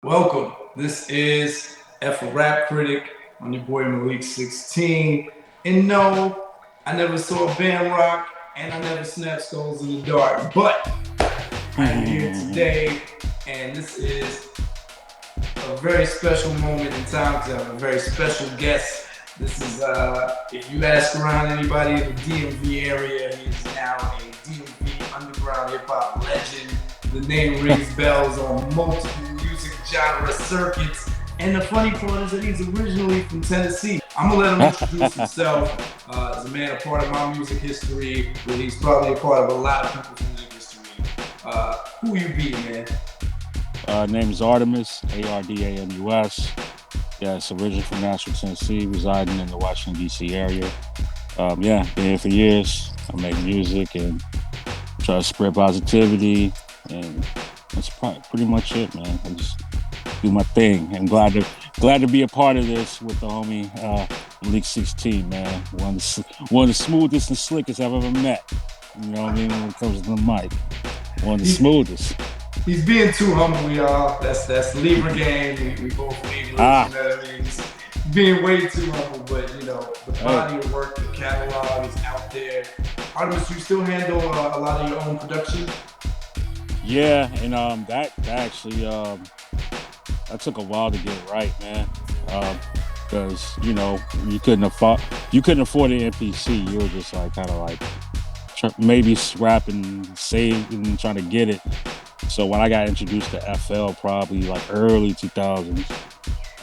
Welcome. This is F a Rap Critic. I'm your boy Malik 16. And no, I never saw a band rock and I never snapped skulls in the dark. But I am here today and this is a very special moment in time to have a very special guest. This is, if you ask around anybody in the DMV area, he is now a DMV underground hip hop legend. The name rings bells on multiple music genre circuits. And the funny part is that he's originally from Tennessee. I'm gonna let him introduce himself. As a man, a part of my music history, but he's probably a part of a lot of people's music history. Who you be, man? Name is Ardamus, Ardamus. Yes, originally from Nashville, Tennessee, residing in the Washington, D.C. area. Been here for years. I make music and try to spread positivity, and that's pretty much it, man. I just do my thing. And glad to be a part of this with the homie League 16, man. One of the smoothest and slickest I've ever met. You know what I mean, when it comes to the mic. One of the smoothest. He's being too humble, y'all. That's Libra game. We both Libras, you know what I mean? He's being way too humble, but you know, the body of work, the catalog is out there. Artemis, you still handle a lot of your own production? Yeah, and that actually that took a while to get right, man. Because you couldn't afford an MPC. You were just like kind of like maybe scrapping, saving, trying to get it. So when I got introduced to FL, probably like early 2000s,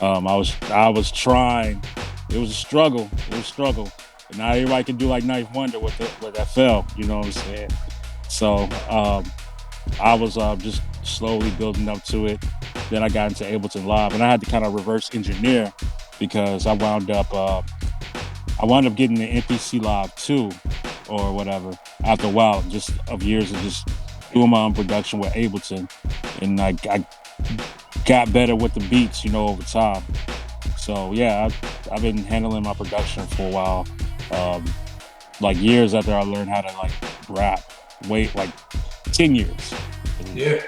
I was trying. It was a struggle. And not everybody can do like Knife Wonder with FL. You know what I'm saying? So I was just slowly building up to it. Then I got into Ableton Live, and I had to kind of reverse engineer because I wound up getting the MPC Live 2 or whatever after a while, just of years of just doing my own production with Ableton, and I got better with the beats, over time. So yeah, I've been handling my production for a while, like years after I learned how to like rap. Wait, like 10 years. Yeah.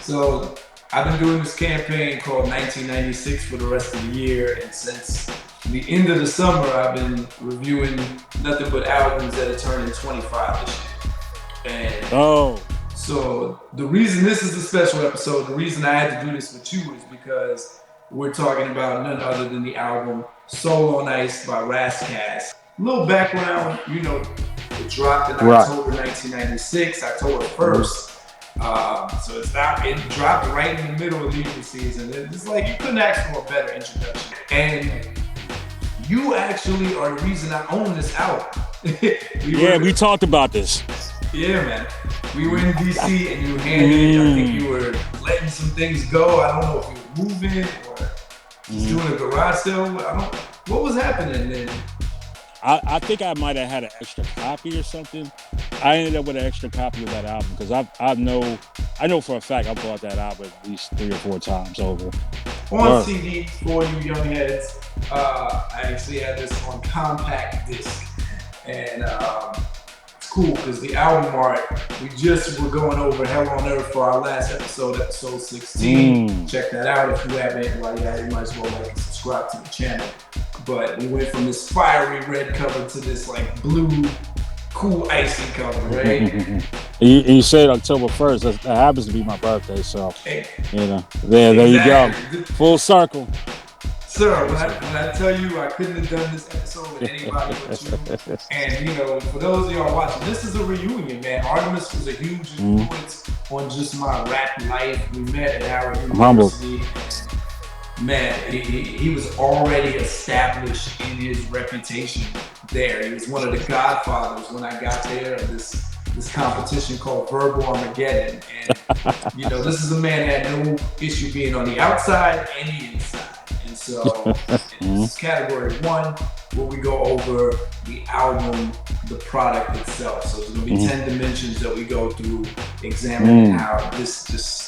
So I've been doing this campaign called 1996 for the rest of the year, and since the end of the summer, I've been reviewing nothing but albums that are turning 25 this year. And so the reason this is a special episode, the reason I had to do this with you is because we're talking about none other than the album Soul on Ice by Ras Kass. A little background, it dropped in October 1996, October 1st. So it dropped right in the middle of Libra season. It's like you couldn't ask for a better introduction. And you actually are the reason I own this album. We talked about this. Yeah, man. We were in DC and you handed it. I think you were letting some things go. I don't know if you were moving or just doing a garage sale. What was happening then? I think I might have had an extra copy or something. I ended up with an extra copy of that album because I know for a fact I bought that album at least 3 or 4 times over. On CD for you young heads, I actually had this on compact disc, and it's cool because the album art we just were going over Hell on Earth for our last episode 16. Check that out if you haven't. While you might as well like and subscribe to the channel. But we went from this fiery red cover to this like blue, cool icy cover, right? You said October 1st. That happens to be my birthday, so there you go, full circle. Sir, when I tell you I couldn't have done this episode with anybody but you, and for those of y'all watching, this is a reunion, man. Artemis was a huge influence on just my rap life. We met at Howard University. Man, he was already established in his reputation there. He was one of the godfathers when I got there of this competition called Verbal Armageddon. And, this is a man that had no issue being on the outside and the inside. And so, in this category 1, where we go over the album, the product itself. So there's going to be 10 dimensions that we go through, examining how this just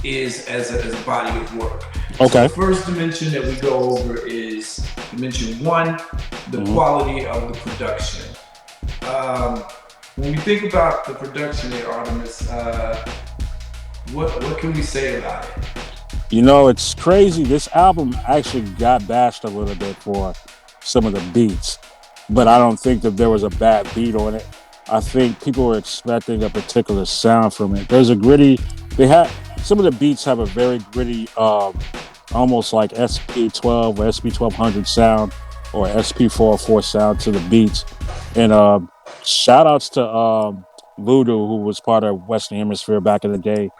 is as a body of work. Okay. So the first dimension that we go over is dimension 1, the quality of the production. When we think about the production at Artemis, what can we say about it? You know, it's crazy. This album actually got bashed a little bit for some of the beats, but I don't think that there was a bad beat on it. I think people were expecting a particular sound from it. There's a gritty. They had some of the beats have a very gritty, almost like SP12 or SP1200 sound or SP404 sound to the beats. And shout outs to Voodoo, who was part of Western Hemisphere back in the day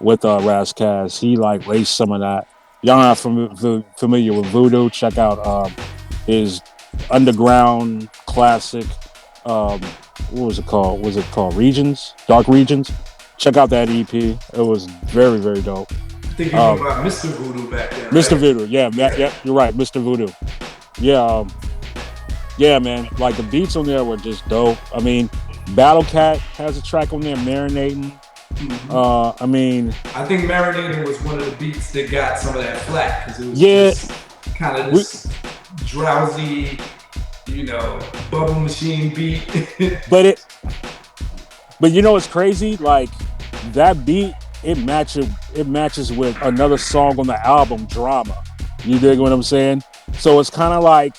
with Ras Kass. He like laced some of that. Y'all not familiar with Voodoo? Check out his underground classic. What was it called? Was it called Regions? Dark Regions? Check out that EP. It was very, very dope. I think you know about Mr. Voodoo back then, Mr. right? Voodoo, yeah, you're right, Mr. Voodoo. Yeah, yeah, man. Like the beats on there were just dope. I mean, Battle Cat has a track on there, Marinating. I mean, I think Marinating was one of the beats that got some of that flack because it was yeah, just kind of this drowsy, bubble machine beat. but you know what's crazy? Like that beat, it matches with another song on the album, Drama. You dig what I'm saying? So it's kind of like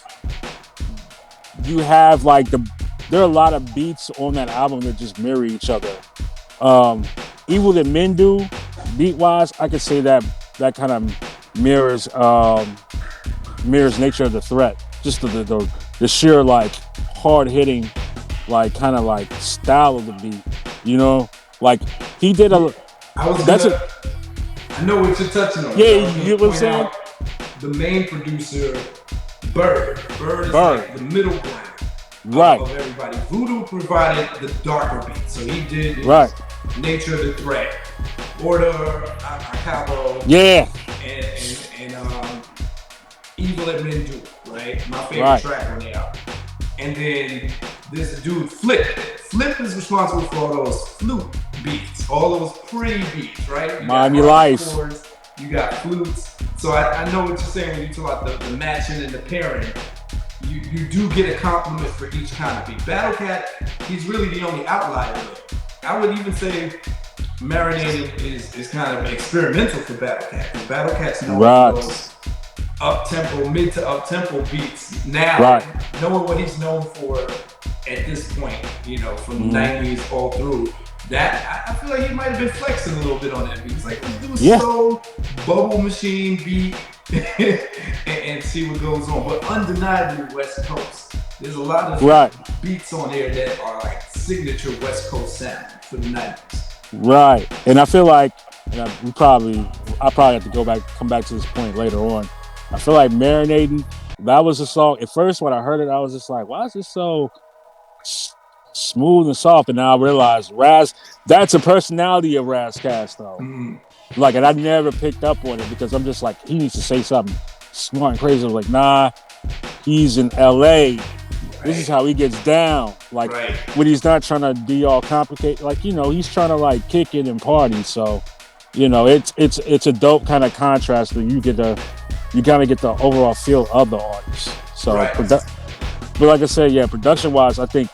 you have like there are a lot of beats on that album that just mirror each other. Evil That Men Do, beat wise, I could say that kind of mirrors Nature of the Threat. Just the sheer like hard hitting, like kind of like style of the beat. You know, like he did a. I know what you're touching on. Yeah, you know what I'm saying? The main producer, Bird is like the middle ground. Right. Of everybody. Voodoo provided the darker beat, so he did Nature of the Threat, Order, Acabo, yeah, and Evil That Men Do, right? My favorite track on the album. And then this dude Flip is responsible for all those flute beats, all those pretty beats, right? Miami Life. Chords, you got flutes. So I know what you're saying when you talk about the matching and the pairing. You do get a compliment for each kind of beat. Battle Cat, he's really the only outlier there. I would even say Marinated is kind of experimental for Battle Cat. Because Battle Cat's known for those up-tempo, mid to up-tempo beats. Now, knowing what he's known for at this point, from the 90s all through, that I feel like he might have been flexing a little bit on that beat. He's like, let's do a slow bubble machine beat and see what goes on. But undeniably West Coast. There's a lot of beats on here that are like signature West Coast sound for the 90s. Right. And I feel like I probably have to come back to this point later on. I feel like Marinating, that was a song. At first when I heard it, I was just like, why is this so smooth and soft? And now I realize that's a personality of Ras Kass though. Like, and I never picked up on it because I'm just like, he needs to say something smart and crazy. I was like, nah, he's in LA. This is how he gets down. Like when he's not trying to be all complicated, like, he's trying to like kick it and party. So, it's a dope kind of contrast that you kind of get the overall feel of the artist. So, but like I said, production wise, I think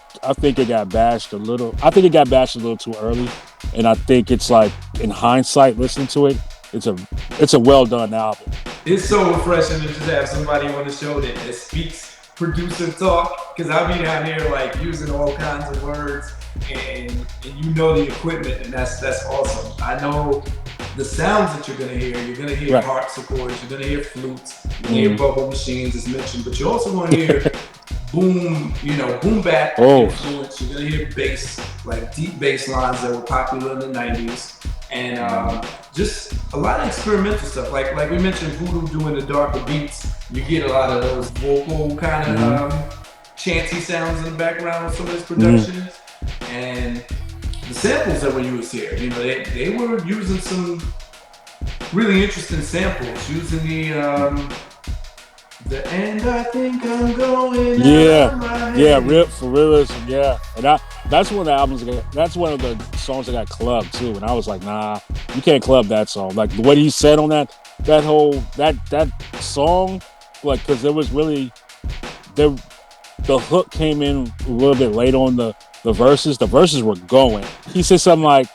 it got bashed a little. I think it got bashed a little too early, and I think it's like in hindsight, listening to it, it's a well done album. It's so refreshing to just have somebody on the show that speaks producer talk, because I'll be down here like using all kinds of words, and the equipment, and that's awesome. I know the sounds that you're gonna hear. You're gonna hear harpsichords, you're gonna hear flutes, you're gonna hear bubble machines as mentioned, but you're also gonna hear boom bap influence. You're gonna hear bass, like deep bass lines that were popular in the 90s, and just a lot of experimental stuff. Like we mentioned, Voodoo doing the darker beats. You get a lot of those vocal kind of chanty sounds in the background with some of his productions, and the samples that were used here. They were using some really interesting samples, using the end. I think I'm going. Rip for realism. Yeah, and that's one of the albums. That's one of the songs that got clubbed too. And I was like, nah, you can't club that song. Like what he said on that song, like, because there was really the hook came in a little bit late on the verses. The verses were going. He said something like,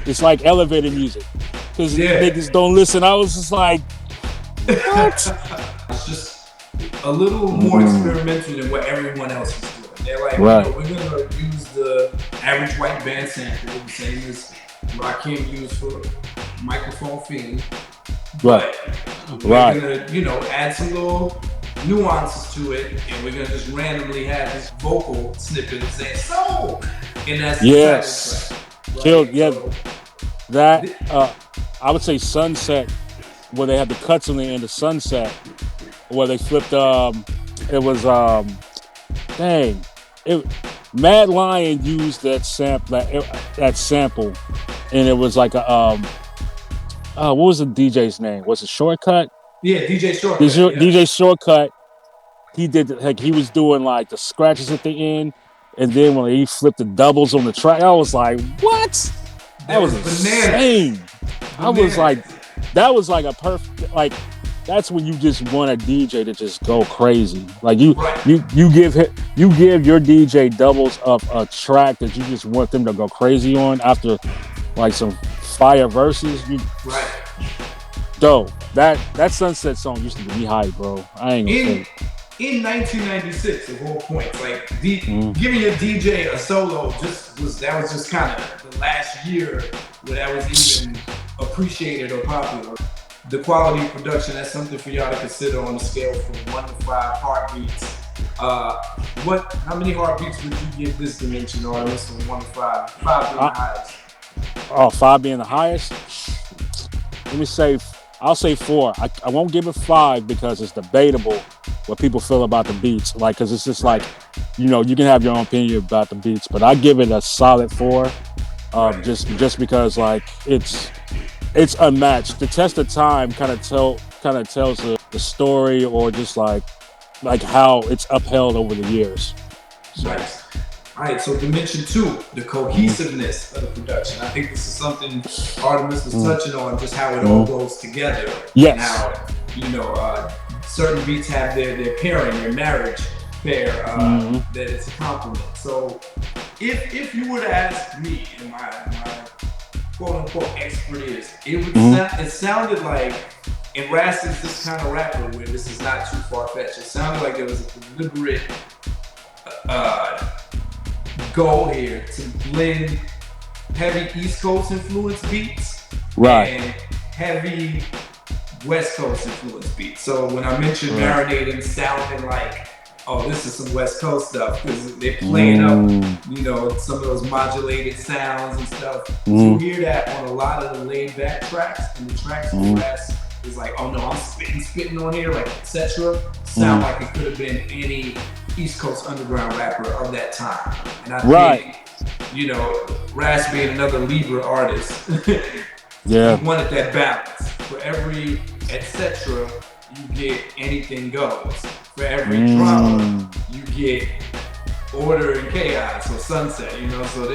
it's like elevator music. because niggas don't listen. I was just like, what? It's just a little more experimental than what everyone else is doing. They're like, right. We're gonna use the average white band sample, the same as Rakim used for Microphone Fiend. Right. We're gonna, add some little nuances to it, and we're gonna just randomly have this vocal snippet saying "so," and that's the title track. Killed. Yeah. So, that I would say Sunset, where they had the cuts in the end of Sunset, where they flipped. It was Mad Lion used that sample, and it was like a what was the DJ's name? Was it Shortcut? Yeah, DJ Shortcut. DJ Shortcut. He did he was doing like the scratches at the end, and then when he flipped the doubles on the track, I was like, what? That was insane. I was like, that was like a perfect, like, that's when you just want a DJ to just go crazy. Like you give your DJ doubles of a track that you just want them to go crazy on after like some fire verses. Dope. That Sunset song used to be hype, bro. I ain't gonna say. In 1996, the whole point, like giving your DJ a solo was just kind of the last year where that was even appreciated or popular. The quality of production, that's something for y'all to consider on a scale from 1 to 5 heartbeats. How many heartbeats would you give this Dimension Ardamus from 1 to 5? 5 being the highest. Oh, 5 being the highest? Let me say, I'll say 4. I won't give it 5 because it's debatable what people feel about the beats. Like, because it's just like, you can have your own opinion about the beats, but I give it a solid 4. Just because like it's unmatched. The test of time kind of tells the story, or just like how it's upheld over the years. So. Nice. All right, so Dimension 2, the cohesiveness of the production. I think this is something Ardamus was touching on, just how it all goes together. Yes. And how, certain beats have their pairing, their marriage pair, that it's a compliment. So if you were to ask me, in my quote-unquote expert ears, it sounded like, and Ras is this kind of rapper where this is not too far-fetched, it sounded like there was a deliberate goal here to blend heavy East Coast influence beats and heavy West Coast influence beats. So when I mentioned marinating sounding like, oh, this is some West Coast stuff, because they're playing up, some of those modulated sounds and stuff. So you hear that on a lot of the laid back tracks, and the tracks in the West is like, oh no, I'm spitting on here, like etc. Sound like it could have been any East Coast underground rapper of that time. And I think, Ras being another Libra artist, he wanted that balance. For every etc. you get anything goes. For every drama, you get order and chaos or sunset, so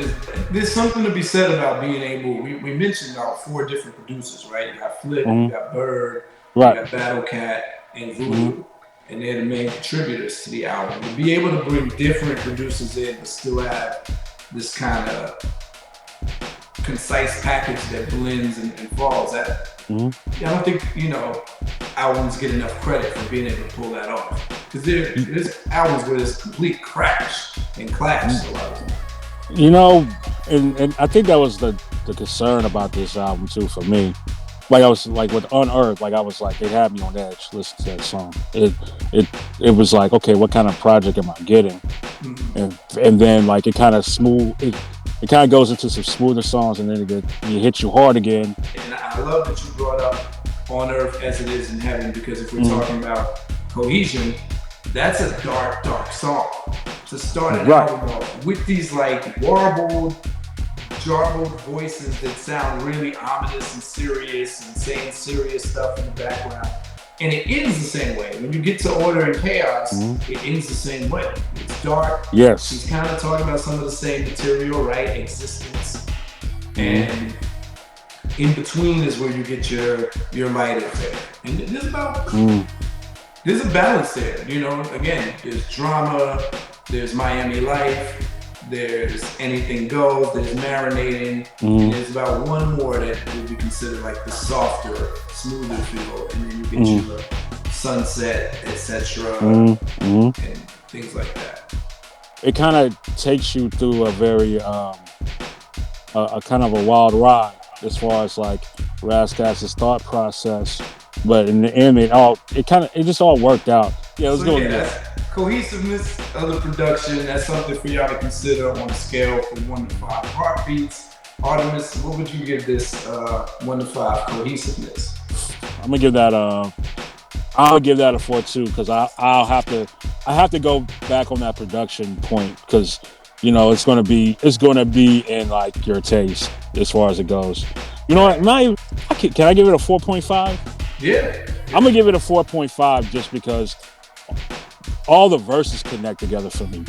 there's something to be said about being able, we mentioned about 4 different producers, right? You got Flip, you got Bird, you got Battle Cat, and Voodoo, and they're the main contributors to the album. To be able to bring different producers in but still have this kind of concise package that blends and falls at. I don't think, albums get enough credit for being able to pull that off. Because there's albums where there's complete crash and clash a lot of times. And I think that was the concern about this album too for me. Like I was like with Unearthed, like I was like, it had me on edge listening to that song. It was like, okay, what kind of project am I getting? And then like it kind of it kind of goes into some smoother songs, and then it hits you hard again. And I love that you brought up On Earth as It Is in Heaven, because if we're talking about cohesion, that's a dark, dark song to start an album off with these like warbled, jarbled voices that sound really ominous and serious and saying serious stuff in the background. And it ends the same way. When you get to Order and Chaos, it ends the same way. It's dark. Yes. She's kind of talking about some of the same material, right? Existence. And in between is where you get your light affair. And there's a balance there. Again, there's drama, there's Miami Life, there's Anything Goes, there's Marinating, and there's about one more that would be considered like the softer, smoother feel, and then you get your Sunset, etc., and things like that. It kind of takes you through a very a kind of a wild ride as far as like Ras Kass's thought process, but in the end, it just all worked out. Yeah, it was going good. Cohesiveness of the production, that's something for y'all to consider on a scale from 1 to 5 heartbeats. Ardamus, what would you give this 1 to 5 cohesiveness? I'm gonna give that I'll give that a 4.2 because I have to go back on that production point because it's gonna be in like your taste as far as it goes. You know what? Can I give it a 4.5? Yeah. I'm gonna give it a 4.5 just because all the verses connect together for me.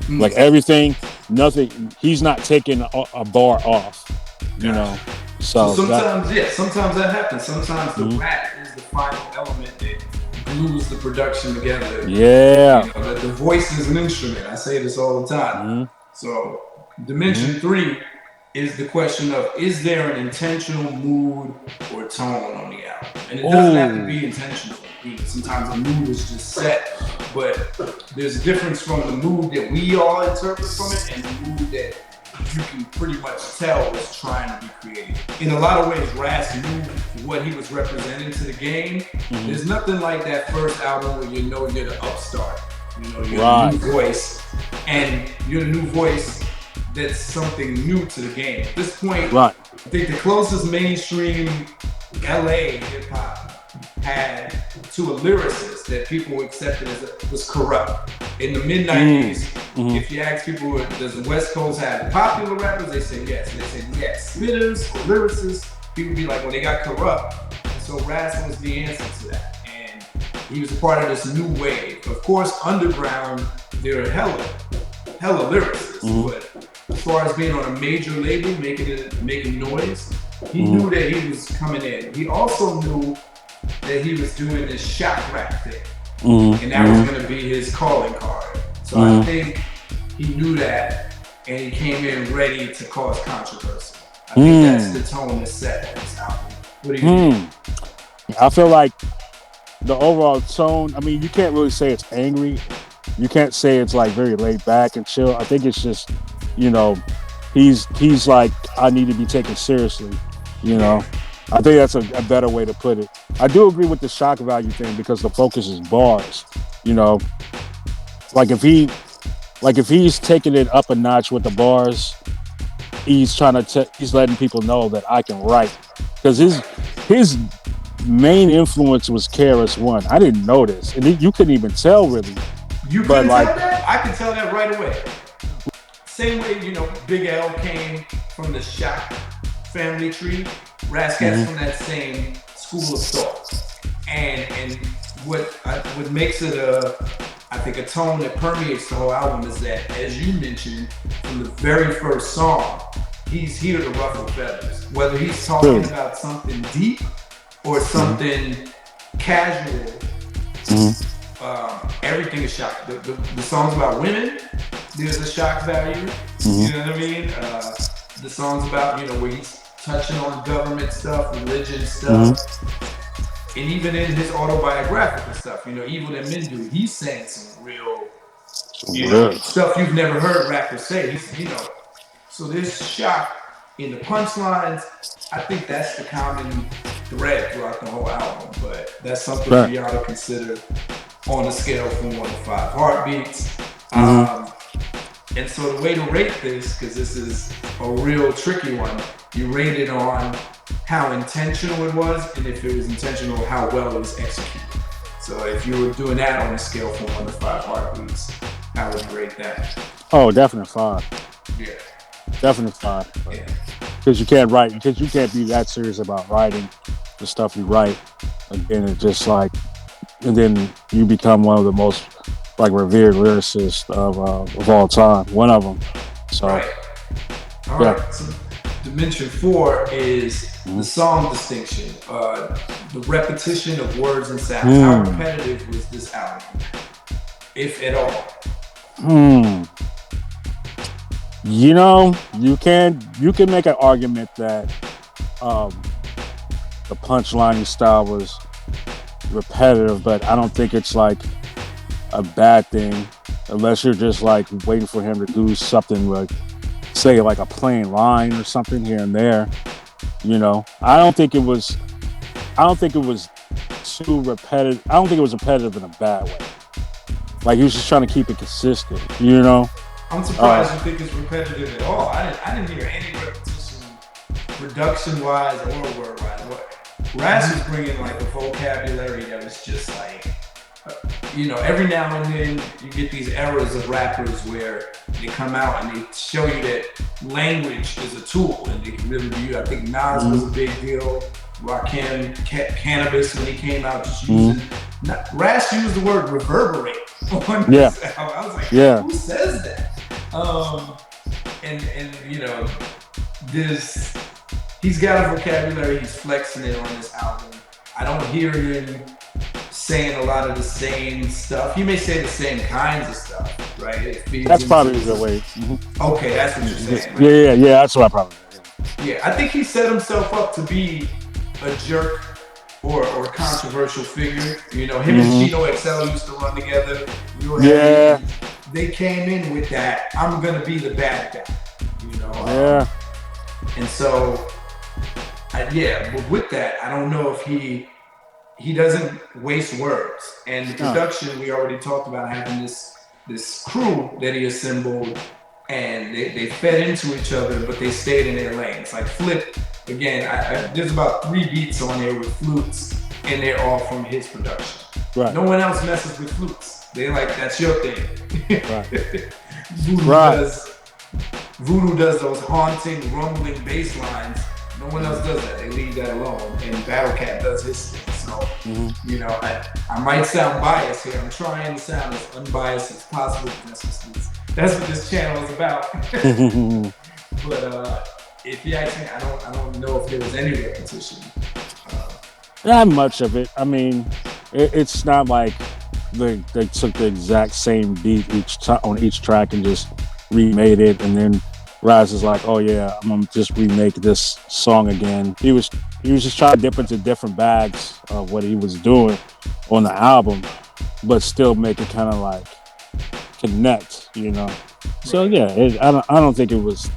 Like everything, nothing. He's not taking a bar off. You know. So sometimes that happens. Sometimes the rap is the final element that glues the production together. Yeah. That the voice is an instrument. I say this all the time. So Dimension 3 is the question of, is there an intentional mood or tone on the album? And it doesn't have to be intentional. Sometimes the mood is just set, but there's a difference from the mood that we all interpret from it and the mood that you can pretty much tell was trying to be created. In a lot of ways, Ras knew what he was representing to the game. There's nothing like that first album where you're the upstart. You're the new voice, and you're the new voice that's something new to the game. At this point, I think the closest mainstream LA hip-hop had to a lyricist that people accepted was Corrupt. In the mid-90s, if you ask people, does the West Coast have popular rappers? They say yes. They say yes. Spitters or lyricists, people be like, well, they got Corrupt. So Ras was the answer to that. And he was a part of this new wave. Of course, underground, there are hella lyricists, but as far as being on a major label, making noise, he knew that he was coming in. He also knew that he was doing this shock rap thing, and that was going to be his calling card. So I think he knew that, and he came in ready to cause controversy. I think that's the tone that's set on this album. What do you think? I feel like the overall tone, I mean, you can't really say it's angry. You can't say it's like very laid back and chill. I think it's just, he's like, I need to be taken seriously, I think that's a better way to put it. I do agree with the shock value thing because the focus is bars, Like if he's taking it up a notch with the bars, he's he's letting people know that I can write. Because his main influence was KRS-One. I didn't know this, and you couldn't even tell really. You couldn't tell that? I could tell that right away. Same way, Big L came from the Shock family tree. Ras Kass from that same school of thought. And what makes it I think a tone that permeates the whole album is that, as you mentioned, from the very first song, he's here to ruffle feathers. Whether he's talking about something deep or something casual, everything is shock. The songs about women, there's a shock value. You know what I mean? The songs about, where he's touching on government stuff, religion stuff, and even in his autobiographical stuff, Evil That Men Do, he's saying some real, stuff you've never heard rappers say. So there's shock in the punchlines. I think that's the common thread throughout the whole album, but that's something for y'all to consider on a scale from 1 to 5 heartbeats. And so the way to rate this, because this is a real tricky one, you rate it on how intentional it was, and if it was intentional, how well it was executed. So if you were doing that on a scale from 1 to 5 heartbeats, how would you rate that? Oh, definitely 5. Yeah. Definitely 5. Yeah. Because you can't be that serious about writing the stuff you write. Again, it's just like, and then you become one of the most revered lyricists of all time. One of them. So, All right. So Dimension 4 is the song distinction, the repetition of words and sounds. How repetitive was this album, if at all? You know, you can make an argument that um, the punchlining style was repetitive, but I don't think it's like a bad thing unless you're just like waiting for him to do something like say like a plain line or something here and there. You know, I don't think it was too repetitive. I don't think it was repetitive in a bad way. Like he was just trying to keep it consistent. You know. I'm Uh, surprised you think it's repetitive at all. I didn't hear any repetition, production wise or word wise. Ras is bringing like a vocabulary that was just like, every now and then you get these eras of rappers where they come out and they show you that language is a tool and they can really be used. I think Nas was a big deal. Rakim, Cannabis when he came out, just using. Ras used the word reverberate on yeah, this album. I was like, yeah, who says that? And this he's got a vocabulary. He's flexing it on this album. I don't hear him saying a lot of the same stuff. He may say the same kinds of stuff, right? It feeds that's into probably the way. Okay, that's what you're saying, right? Yeah. That's what I probably. Yeah, I think he set himself up to be a jerk or controversial figure. Him and Gino XL used to run together. Yeah, They came in with that. I'm gonna be the bad guy. yeah. And so, but with that, I don't know if he doesn't waste words. And the production we already talked about having this crew that he assembled, and they fed into each other, but they stayed in their lanes. Like Flip, again, there's about 3 beats on there with flutes, and they're all from his production. Right. No one else messes with flutes. They're like, that's your thing. Right. Voodoo does those haunting, rumbling bass lines. No one else does that. They leave that alone. And Battle Cat does his thing. So, I might sound biased here. I'm trying to sound as unbiased as possible. That's what this channel is about. But if you ask me, I don't know if there was any repetition. Not much of it. I mean, it's not like they took the exact same beat on each track and just remade it, and then Raz is like, "Oh yeah, I'm gonna just remake this song again." He was just trying to dip into different bags of what he was doing on the album, but still make it kind of like connect, So yeah, I don't think it was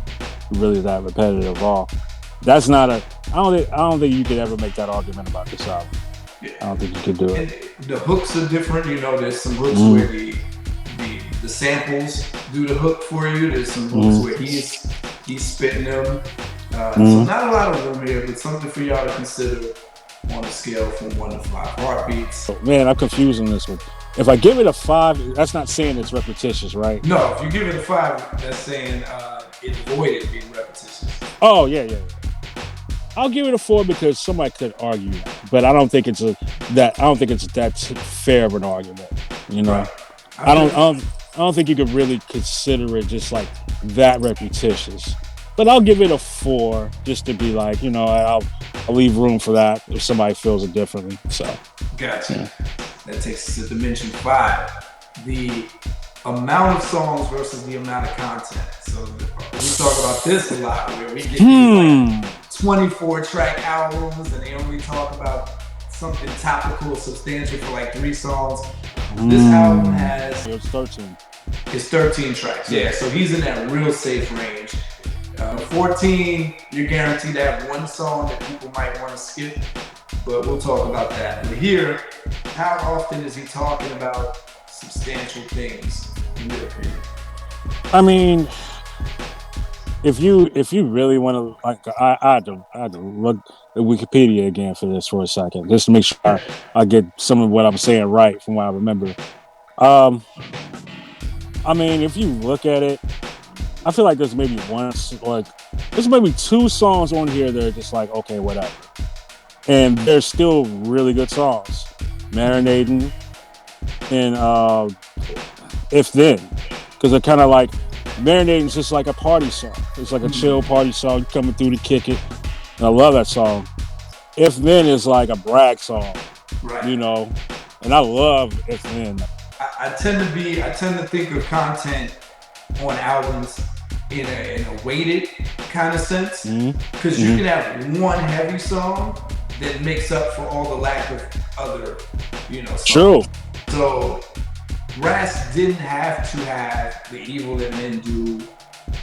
really that repetitive at all. That's not a. I don't think you could ever make that argument about this album. Yeah. I don't think you could do it. And the hooks are different. There's some hooks where the samples do the hook for you. There's some hooks where he's spitting them. So not a lot of room here, but something for y'all to consider on a scale from 1 to 5 heartbeats. Man, I'm confused on this one. If I give it a 5, that's not saying it's repetitious, right? No, if you give it a 5, that's saying it avoided being repetitious. Oh yeah. I'll give it a 4 because somebody could argue that, but I don't think it's that fair of an argument. Right. I don't think you could really consider it just like that repetitious. But I'll give it a 4 just to be like, I'll leave room for that if somebody feels it differently. So. Gotcha. Yeah. That takes us to dimension 5. The amount of songs versus the amount of content. So we talk about this a lot, where we get these 24-track albums and they only talk about something topical, substantial for like 3 songs. This album has... It's 13. It's 13 tracks, yeah. So he's in that real safe range. 14, you're guaranteed to have 1 song that people might want to skip, but we'll talk about that. But here, how often is he talking about substantial things, in your opinion? I mean, if you really want to, like, I had to look at Wikipedia again for this for a second, just to make sure I get some of what I'm saying right from what I remember. I mean, if you look at it, I feel like there's maybe there's maybe 2 songs on here that are just like, okay, whatever. And they're still really good songs. Marinating and If Then. Because they're kind of like, Marinating's just like a party song. It's like a chill party song coming through to kick it. And I love that song. If Then is like a brag song. Right. And I love If Then. I tend to think of content on albums in a weighted kind of sense, because Mm-hmm. you can have one heavy song that makes up for all the lack of other, songs. True. So Ras didn't have to have the Evil That Men Do,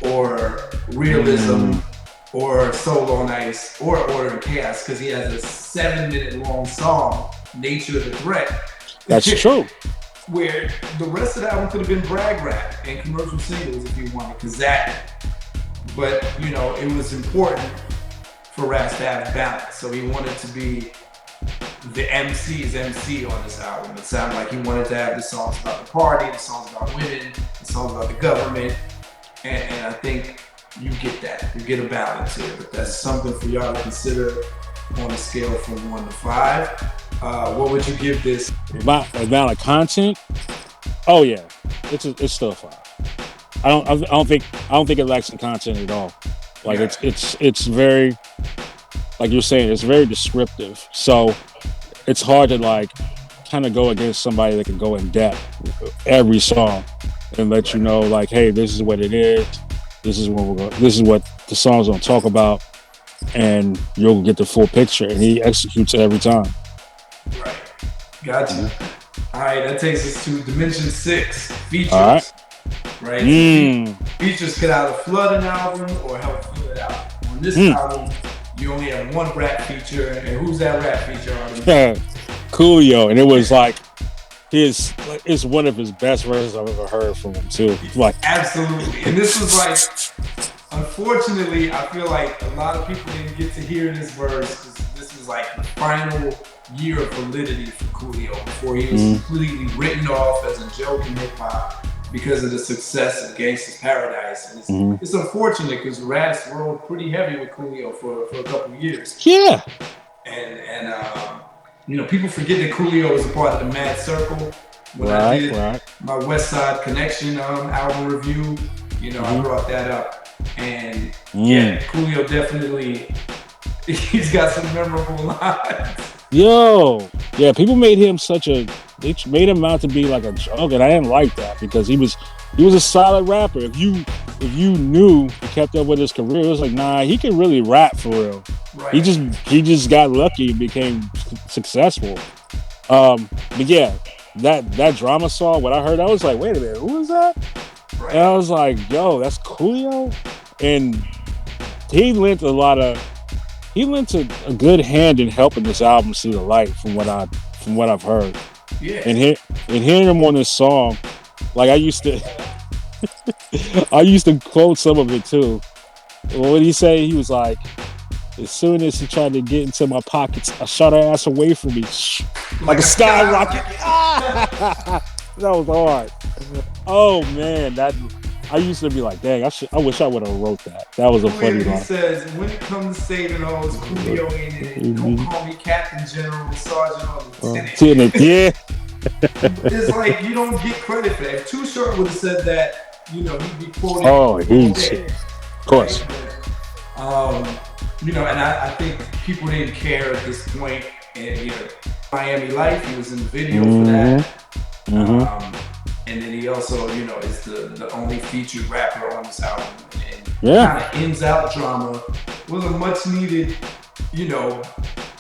or Realism, or Soul on Ice, or Order and Chaos, because he has a 7-minute long song, Nature of the Threat. That's true. Where the rest of the album could have been brag rap and commercial singles if you wanted, but it was important for Ras to have balance, so he wanted to be the MC's MC on this album. It sounded like he wanted to have the songs about the party, the songs about women, the songs about the government, and I think you get that. You get a balance here, but that's something for y'all to consider on a scale from 1 to 5. What would you give this? About amount of content? Oh yeah, it's still a 5. I don't think it lacks in content at all. Like it's very, like you're saying, it's very descriptive. So it's hard to like kind of go against somebody that can go in depth every song and let you know, like, hey, this is what it is. This is what the song's gonna talk about, and you'll get the full picture. And he executes it every time. Right. Gotcha. All right, that takes us to Dimension 6, features. All right. Right? So features could either flood an album or help fill it out. On this album, you only have one rap feature, and who's that rap feature on? Coolio, and it was like it's one of his best verses I've ever heard from him too. Like absolutely, and this was like, unfortunately, I feel like a lot of people didn't get to hear this verse because this was like the final year of validity for Coolio before he was completely written off as a joke in hip hop because of the success of Gangsta's Paradise. And it's unfortunate because Ras rolled pretty heavy with Coolio for a couple of years. Yeah. And people forget that Coolio was a part of the Mad Circle. When I did my West Side Connection album review, I brought that up. And Coolio definitely, he's got some memorable lines. Yo, yeah, people made him they made him out to be like a joke, and I didn't like that because he was a solid rapper. If you knew and kept up with his career, it was like, nah, he can really rap for real. Right. He just got lucky and became successful. But yeah, that drama song, when I heard that, I was like, wait a minute, who is that? Right. And I was like, yo, that's Coolio. And he lent a good hand in helping this album see the light from what I've heard. Yeah. And hearing him on this song, like I used to quote some of it too. What did he say? He was like, as soon as he tried to get into my pockets, I shot her ass away from me like a skyrocket. That was hard. Oh man, I used to be like, dang, I wish I would have wrote that. That was a funny line. He says, when it comes to saving all, it's Coolio ain't in it. Don't call me Captain General, Sergeant, or Lieutenant. Yeah. It's like, you don't get credit for that. If Too Short would have said that, he'd be quoted. Oh, of course. And I think people didn't care at this point. And, Miami Life, he was in the video for that. And then he also, is the only featured rapper on this album. And kind of ends out drama was a much needed,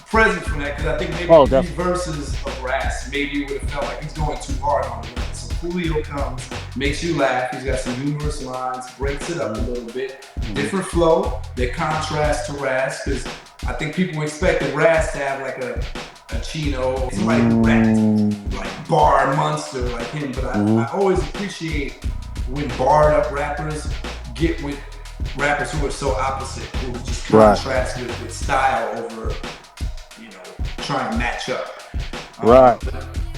present from that, because I think maybe 3 verses of Ras, maybe it would have felt like he's going too hard on it. So Coolio comes, makes you laugh. He's got some humorous lines, breaks it up a little bit. Different flow that contrasts to Ras, because I think people expected Ras to have like a Chino, somebody who rapped like bar monster like him. But I always appreciate when barred up rappers get with rappers who are so opposite, who just contrast with style over, trying to match up.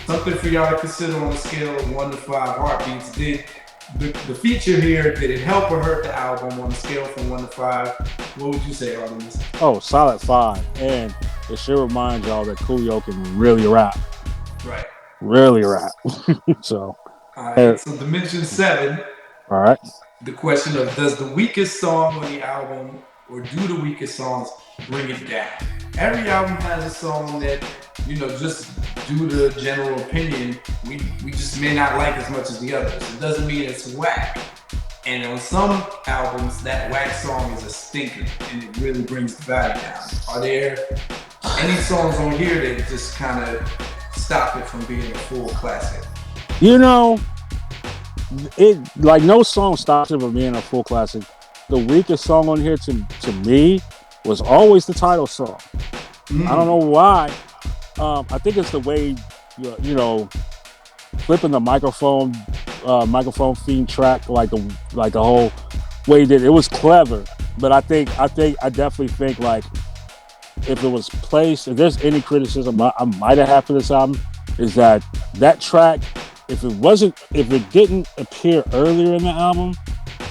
Something for y'all to consider on a scale of 1 to 5 heartbeats. Did the feature here, did it help or hurt the album on a scale from 1 to 5? What would you say, Ardamus? Oh, solid 5. And it should remind y'all that Coolio can really rap. Right. Really rap. So. All right. So Dimension 7. All right. The question of, does the weakest song on the album, or do the weakest songs bring it down? Every album has a song that, just due to general opinion, we just may not like as much as the others. It doesn't mean it's whack. And on some albums, that wax song is a stinker, and it really brings the value down. Are there any songs on here that just kind of stop it from being a full classic? You know, it like no song stops it from being a full classic. The weakest song on here to me was always the title song. I don't know why. I think it's the way you know flipping the microphone feed track like the whole way he did it was clever. But I definitely think like if it was placed, if there's any criticism I might have had for this album, is that track, if it didn't appear earlier in the album,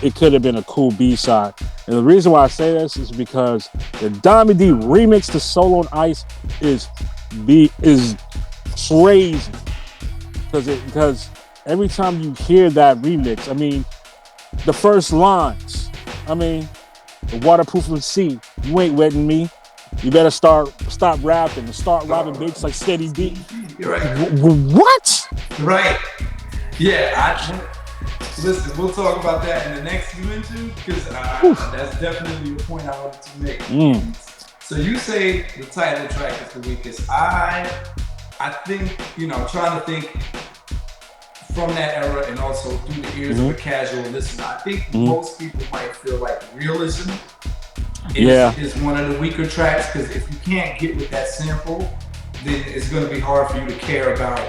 it could have been a cool B-side. And the reason why I say this is because the Diamond D remix to Solo on Ice is crazy. Because every time you hear that remix, I mean, the first lines, I mean, the waterproof sea, you ain't wetting me. You better stop rapping and start rapping beats like Steady D. You're right. What? Right. Yeah. Listen, we'll talk about that in the next dimension because that's definitely the point I wanted to make. So you say the title track is the weakest. I think, trying to think from that era and also through the ears of a casual listener, I think most people might feel like Realism is one of the weaker tracks, because if you can't get with that sample, then it's going to be hard for you to care about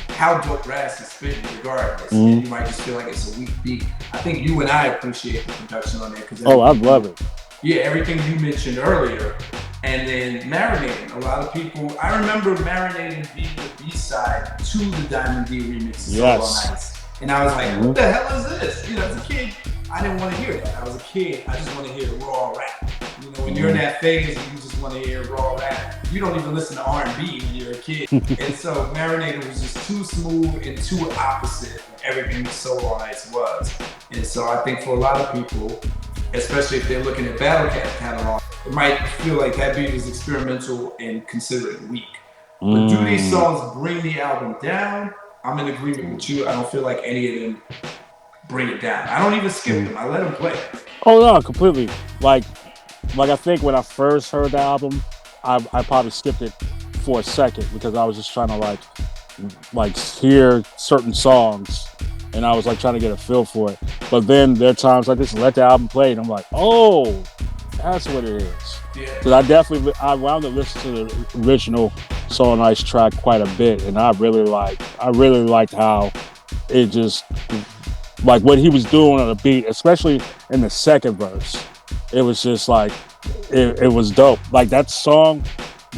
how dope Ras is spitting regardless. And you might just feel like it's a weak beat. I think you and I appreciate the production on there. I love it. Yeah, everything you mentioned earlier. And then Marinating. A lot of people, I remember Marinating being the B-side to the Diamond D remix of Solo on Ice. And I was like, what the hell is this? As a kid, I didn't want to hear that. I was a kid, I just want to hear raw rap. When you're in that phase and you just want to hear raw rap, you don't even listen to R&B when you're a kid. And so Marinating was just too smooth and too opposite of everything Solo on Ice was. And so I think for a lot of people, especially if they're looking at Battle Cat catalog, it might feel like that beat is experimental and considered weak. But do these songs bring the album down? I'm in agreement with you. I don't feel like any of them bring it down. I don't even skip them. I let them play. Oh no, completely. Like I think when I first heard the album, I probably skipped it for a second because I was just trying to like hear certain songs, and I was like trying to get a feel for it. But then there are times I just let the album play, and I'm like, oh, that's what it is. Yeah. Because I wound up listening to the original Solo on Ice track quite a bit, and I really liked how it just like what he was doing on the beat, especially in the second verse. It was just like it was dope. Like that song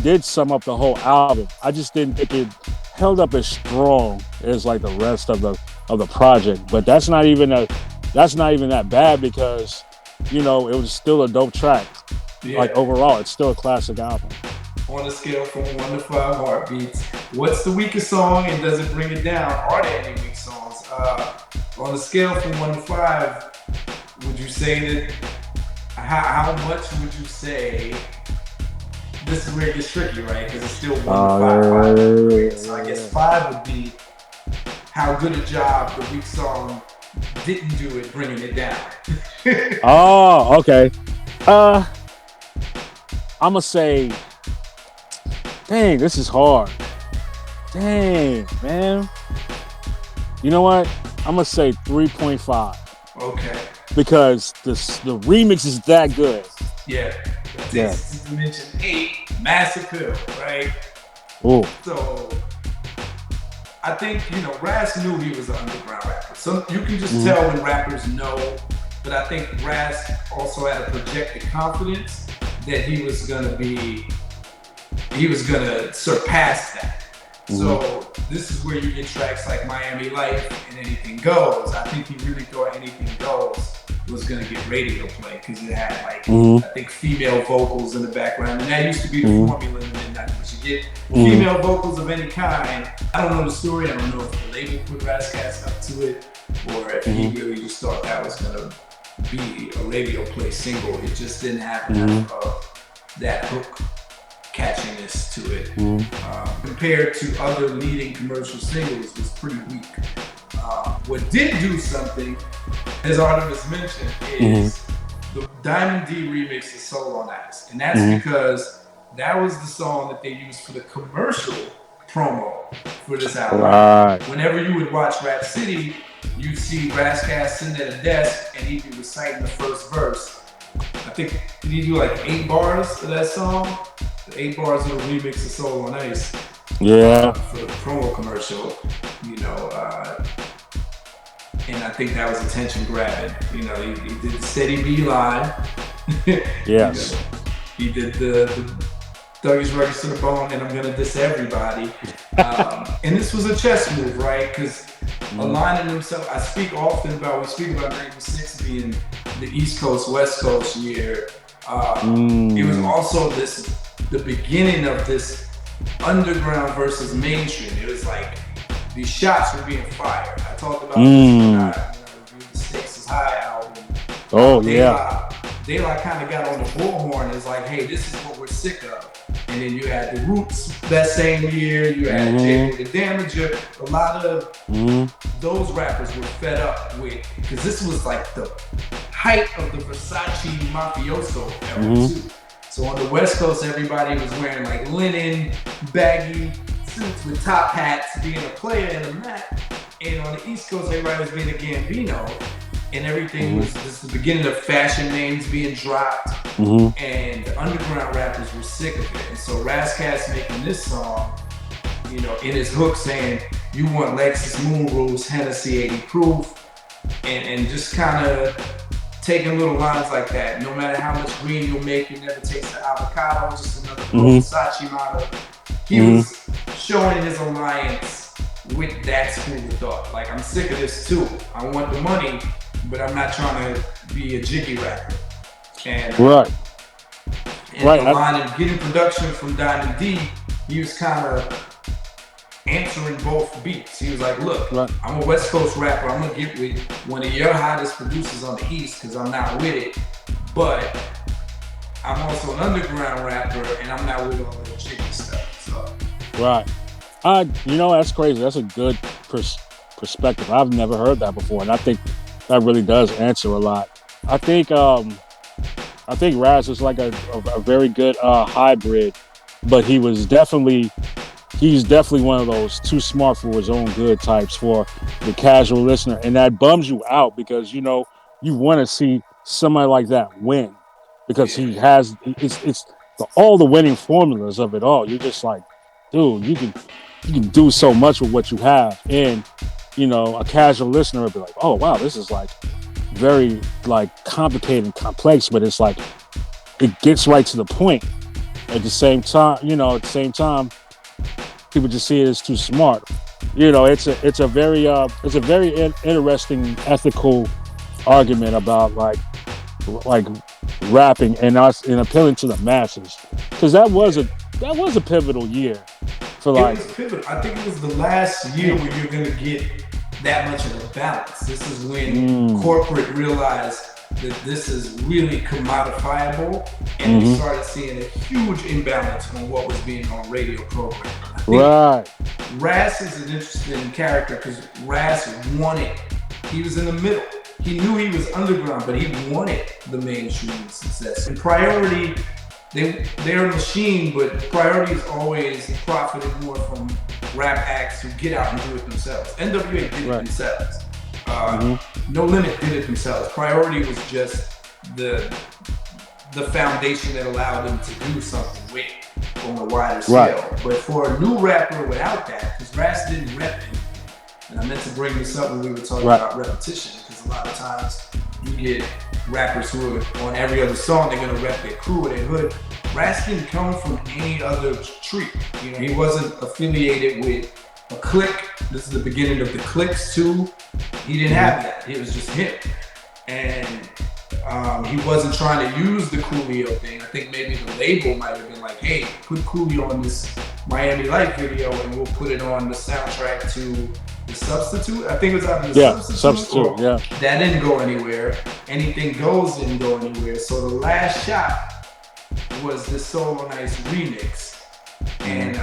did sum up the whole album. I just didn't think it held up as strong as like the rest of the project. But that's not even that bad because it was still a dope track. Yeah. Like overall, it's still a classic album. On a scale from 1 to 5 heartbeats, what's the weakest song and does it bring it down? Are there any weak songs? On a scale from 1 to 5, would you say that? How much would you say? This is where it gets tricky, right? Because it's still 1 to 5. So I guess 5 would be how good a job the weak song didn't do it bringing it down. Oh, okay. I'm gonna say, dang, this is hard. Dang, man. You know what? I'm gonna say 3.5. Okay. Because the remix is that good. Yeah. This you mentioned 8, Massive Pill, right? Ooh. So I think, Ras knew he was an underground rapper. So you can just tell when rappers know, but I think Ras also had a projected confidence that he was gonna surpass that. So this is where you get tracks like Miami Life and Anything Goes. I think he really thought Anything Goes was gonna get radio play because it had I think female vocals in the background, and that used to be the formula in the mid-90s. You get female vocals of any kind. I don't know the story. I don't know if the label put Ras Kass up to it or if he really just thought that was gonna be a radio play single. It just didn't have enough of that hook catchiness to it. Compared to other leading commercial singles, was pretty weak. What did do something, as Ardamus mentioned, is the Diamond D remix of Soul on Ice. And that's because that was the song that they used for the commercial promo for this album. Right. Whenever you would watch Rap City, you'd see Ras Kass sitting at a desk and he'd be reciting the first verse. I think, did he do like 8 bars of that song? The 8 bars of the remix of Soul on Ice. Yeah. For the promo commercial, you know, and I think that was attention grabbing. You know, he did the Steady B line. Yes. You know, he did the Thuggish Rugged to the Bone, and I'm gonna diss everybody. And this was a chess move, right? Because aligning himself, we speak about 96 being the East Coast, West Coast year. It was also the beginning of this underground versus mainstream. It was like these shots were being fired. I talked about this when I reviewed the Stakes is High album. Oh, De La kind of got on the bullhorn and was like, hey, this is what we're sick of. And then you had the Roots that same year. You had Jay the Damager. A lot of those rappers were fed up with, because this was like the height of the Versace mafioso era too. So on the West Coast, everybody was wearing like linen, baggy suits with top hats, being a player in a Mac. And on the East Coast, everybody was being a Gambino. And everything was just the beginning of fashion names being dropped. And the underground rappers were sick of it. And so Ras Kass making this song, you know, in his hook saying, you want Lexus Moon Rules, Hennessy 80 proof, and just kind of taking little lines like that. No matter how much green you'll make, you never taste the avocado, just another Versace model. He was showing his alliance with that school of thought. Like, I'm sick of this too. I want the money, but I'm not trying to be a jiggy rapper. And aligning, getting production from Diamond D, he was kind of answering both beats. He was like, look, I'm a West Coast rapper. I'm going to get with one of your hottest producers on the East because I'm not with it. But I'm also an underground rapper and I'm not with all the jiggy stuff. So. You know, that's crazy. That's a good perspective. I've never heard that before. And I think that really does answer a lot. I think Ras is like a very good hybrid, but he's definitely one of those too smart for his own good types for the casual listener. And that bums you out because, you know, you want to see somebody like that win because he has, it's all the winning formulas of it all. You're just like, dude, you can do so much with what you have. And, you know, a casual listener would be like, oh, wow, this is like very like complicated and complex, but it's like, it gets right to the point. At the same time, people just see it as too smart. You know, it's a very interesting ethical argument about like rapping and appealing to the masses, because that was a pivotal year for like. It was pivotal. I think it was the last year where you're gonna get that much of a balance. This is when corporate realized that this is really commodifiable, and we started seeing a huge imbalance on what was being on radio programming. Ras is an interesting character because Ras wanted, he was in the middle. He knew he was underground, but he wanted the mainstream success. And Priority, they're a machine, but Priority is always profiting more from rap acts who get out and do it themselves. NWA did it themselves. No Limit did it themselves. Priority was just the foundation that allowed them to do something with on a wider scale. But for a new rapper without that, because Ras didn't rep anything, and I meant to bring this up when we were talking about repetition, because a lot of times you get rappers who are on every other song, they're gonna rep their crew or their hood. Ras didn't come from any other tree. You know, he wasn't affiliated with a clique. This is the beginning of the cliques too. He didn't have that. It was just him. And he wasn't trying to use the Coolio thing. I think maybe the label might have been like, hey, put Coolio on this Miami Life video and we'll put it on the soundtrack to The Substitute. I think it was out of The Substitute. That didn't go anywhere. Anything Goes didn't go anywhere. So the last shot was this Soul on Ice remix. And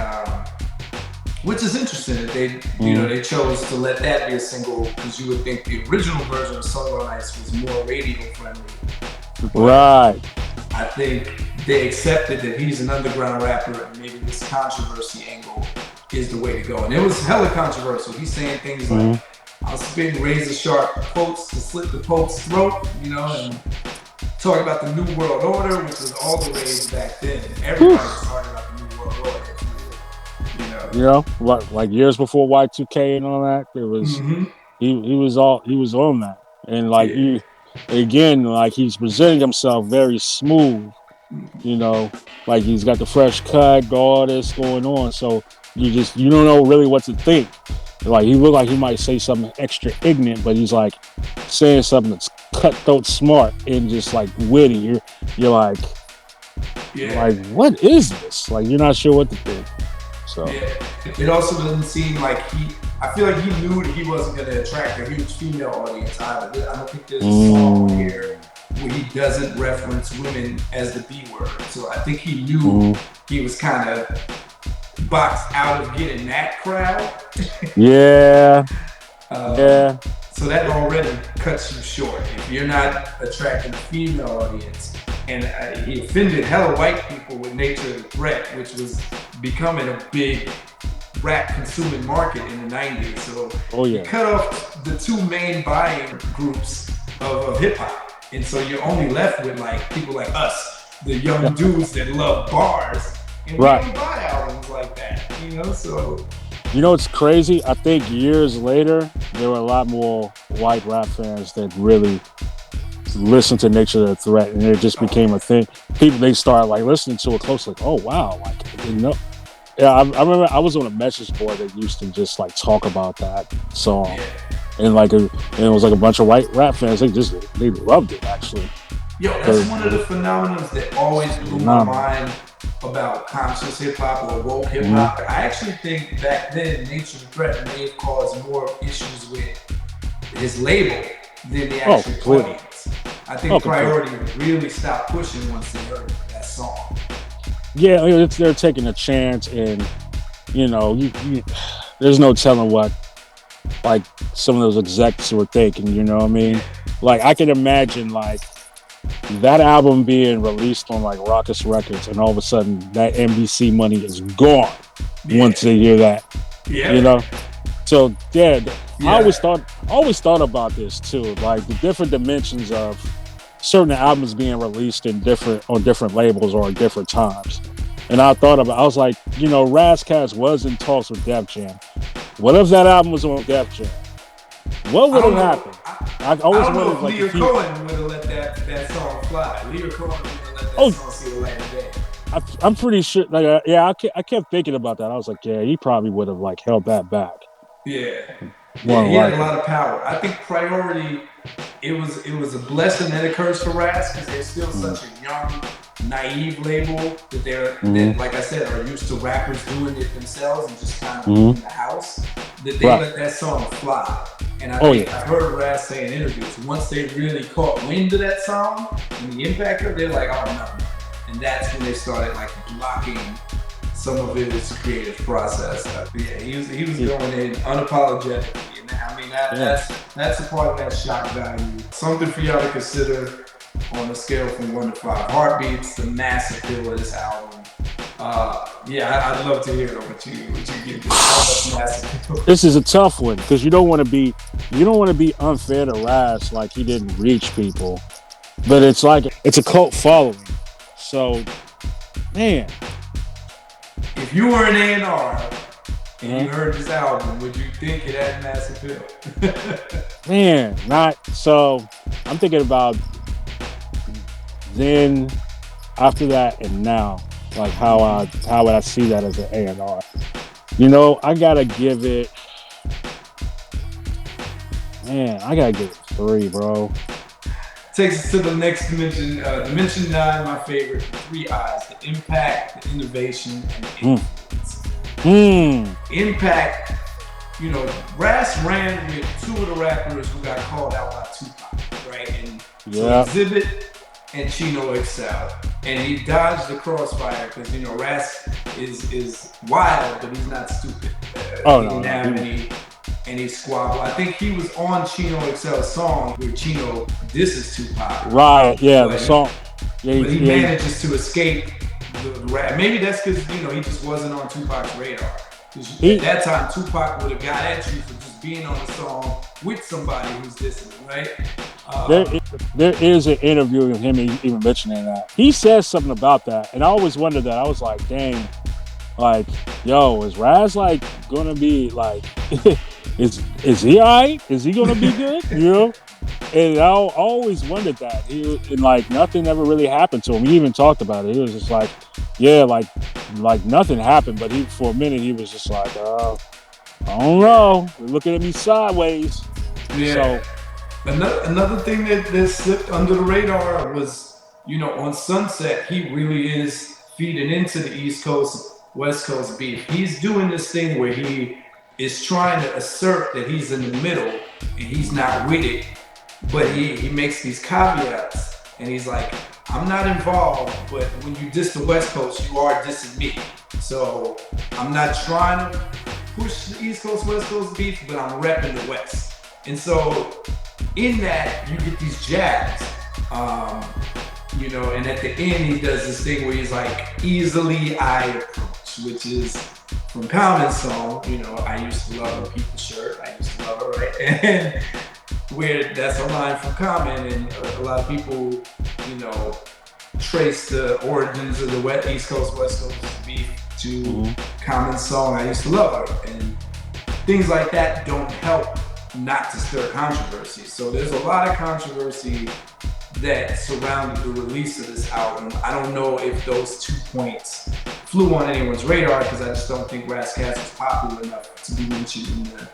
Which is interesting that they, they chose to let that be a single, because you would think the original version of Song on Ice was more radio friendly. Right. I think they accepted that he's an underground rapper, and maybe this controversy angle is the way to go. And it was hella controversial. He's saying things like, "I'll spit razor sharp quotes to slit the Pope's throat," and talking about the New World Order, which was all the rage back then. Everybody was talking about the New World Order. Like years before Y2K and all that, there was he was on that, and like he's presenting himself very smooth, like he's got the fresh cut, all this going on, so you don't know really what to think. Like he looked like he might say something extra ignorant, but he's like saying something that's cutthroat smart and just like witty. You're like, what is this? Like you're not sure what to think. So it also doesn't seem like I feel like he knew that he wasn't going to attract a huge female audience either. I don't think there's a song here where he doesn't reference women as the B word. So I think he knew he was kind of boxed out of getting that crowd. So that already cuts you short. If you're not attracting a female audience, and he offended hella white people with Nature of the Threat, which was becoming a big rap consuming market in the 90s. So he cut off the two main buying groups of hip hop. And so you're only left with like people like us, the young dudes that love bars, and we don't buy albums like that, so. It's crazy. I think years later, there were a lot more white rap fans that really listened to Nature of the Threat, and it just became a thing. People, they started like listening to it close, like, oh wow, like Yeah, I remember I was on a message board that used to just like talk about that song, and it was like a bunch of white rap fans. They loved it actually. Yo, that's one of the phenomena that always blew my mind about conscious hip hop or woke hip hop. I actually think back then Nature of the Threat may have caused more issues with his label than the actual audience. I think Priority really stopped pushing once they heard that song. Yeah, they're taking a chance, and there's no telling what like some of those execs were thinking. You know what I mean? Like I can imagine like that album being released on like Ras Records, and all of a sudden that NBC money is gone once they hear that. Yeah. So I always thought about this too, like the different dimensions of certain albums being released on different labels or at different times. And I was like, Ras Kass was in talks with Def Jam. What if that album was on Def Jam? What would have happened? I always wondered, like, Leah Cohen would have let that song fly. Leah Cohen would have let that song see the light of day. I'm pretty sure. Like, I kept thinking about that. I was like, he probably would have like held that back. Yeah, he had a lot of power. I think Priority. It was a blessing and a curse for Ras, because they're still such a young, naive label that that, like I said, are used to rappers doing it themselves and just kind of in the house. That they let that song fly. And I think I've heard Ras say in interviews, once they really caught wind of that song and the impact of it, they're like, oh no. And that's when they started like blocking some of his creative process. He was going in unapologetically. And I mean that's a part of that shock value. Something for y'all to consider on a scale from 1 to 5. Heartbeats, the massive appeal of this album. I'd love to hear what you give this massive. This is a tough one because you don't want to be unfair to Ras, like he didn't reach people, but it's a cult following. So, man, if you were an A&R and you heard this album, would you think it had massive appeal? Man, not so. I'm thinking about then, after that, and now. Like how would I see that as an A&R? I gotta give it. Man, I gotta give it 3, bro. Takes us to the next dimension. Dimension 9, my favorite. 3 I's: the impact, the innovation, and the influence. Impact. Ras ran with 2 of the rappers who got called out by Tupac, right? And so Exhibit and Chino Excel. And he dodged the crossfire because, you know, Ras is wild, but he's not stupid. He didn't have any squabble. I think he was on Chino Excel's song where Chino disses Tupac. Right, yeah, the song. Yeah, but he manages to escape the rap. Maybe that's because, you know, he just wasn't on Tupac's radar. At that time, Tupac would have got at you for just being on a song with somebody who's dissing, right? There is an interview with him even mentioning that. He says something about that, and I always wondered that. I was like, dang, like, yo, is Raz like gonna be like, is he alright? Is he gonna be good? You know? And I always wondered that. And like nothing ever really happened to him. He even talked about it. He was just like, yeah, like nothing happened. But for a minute he was just like, I don't know. They're looking at me sideways. Yeah. So another thing that slipped under the radar was, you know, on Sunset, he really is feeding into the East Coast, West Coast beef. He's doing this thing where he is trying to assert that he's in the middle and he's not with it. But he makes these caveats, and he's like, I'm not involved, but when you diss the West Coast, you are dissing me. So I'm not trying to push the East Coast, West Coast beef, but I'm repping the West. And so in that, you get these jabs, you know, and at the end, he does this thing where he's like, easily I approach, which is from Common's song, you know, I used to love a people's shirt, I used to love it, right? And where that's a line from Common, and a lot of people, you know, trace the origins of the East Coast, West Coast beef to Common's song, I used to love her. And things like that don't help not to stir controversy. So there's a lot of controversy that surrounded the release of this album. I don't know if those 2 points flew on anyone's radar, because I just don't think Ras Kass was popular enough to be mentioned in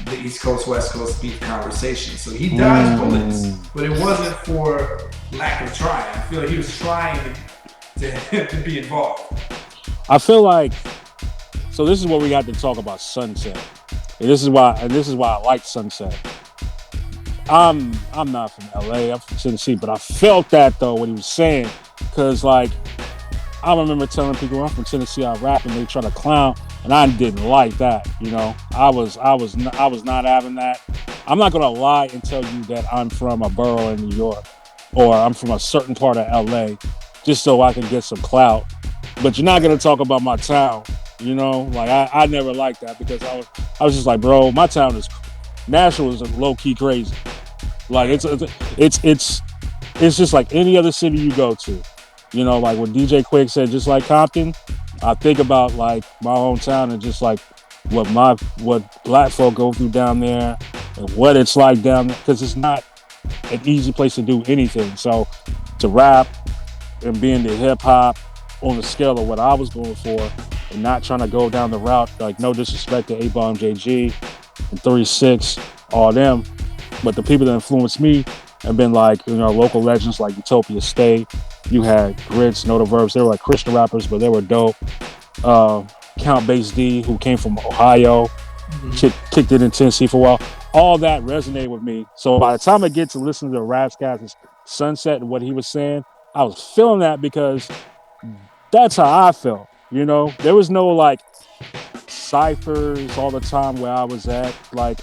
the East Coast, West Coast beef conversation. So he dodged bullets, but it wasn't for lack of trying. I feel like he was trying to be involved. I feel like, so this is where we got to talk about Sunset. And this is why I like Sunset. I'm not from LA, I'm from Tennessee, but I felt that though, what he was saying, because like, I remember telling people I'm from Tennessee, I rap, and they try to clown, and I didn't like that. You know, I was not having that. I'm not gonna lie and tell you that I'm from a borough in New York, or I'm from a certain part of LA, just so I can get some clout. But you're not gonna talk about my town. You know, like I never liked that, because I was just like, bro, my town is Nashville is low key crazy. Like it's just like any other city you go to. You know, like when DJ Quick said, just like Compton, I think about like my hometown and just like what black folk go through down there and what it's like down there, because it's not an easy place to do anything. So to rap and be into hip hop on the scale of what I was going for, and not trying to go down the route, like no disrespect to A-Bomb JG and 3-6, all them, but the people that influenced me have been like, you know, local legends like Utopia State. You had Grits, Know the Verbs. They were like Christian rappers, but they were dope. Count Bass D, who came from Ohio, kicked it in Tennessee for a while. All that resonated with me. So by the time I get to listen to Ras Kass's Sunset and what he was saying, I was feeling that, because that's how I felt. You know, there was no like ciphers all the time where I was at. Like,